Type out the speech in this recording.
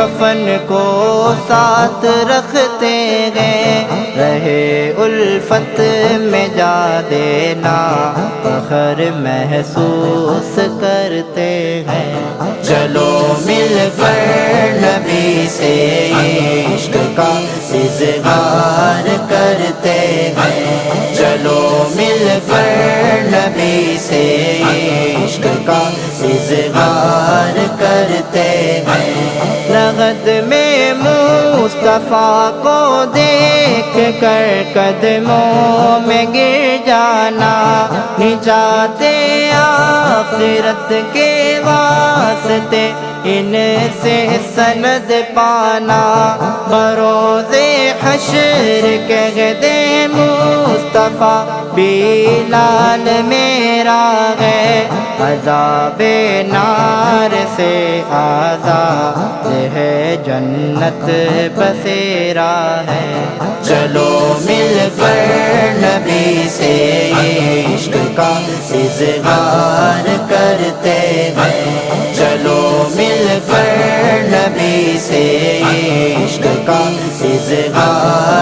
کفن کو ساتھ رکھتے ہیں، رہے الفت میں جا دینا فخر محسوس کرتے ہیں۔ چلو مل کر نبی سے عشق کا اظہار کرتے ہیں، چلو مل کر نبی سے عشق کا اظہار کرتے ہیں۔ رغد میں مصطفیٰ کو دیکھ کر قدموں میں گر جانا، نجاتے آخرت کے واسطے ان سے سند پانا، بروز حشر کہہ دے مصطفیٰ بلال میرا ہے، عذاب نار سے آزاد ہے، جنت بسیرا ہے۔ چلو مل کر نبی سے عشق کا اظہار کرتے ہیں، چلو مل کر نبی سے عشق کا اظہار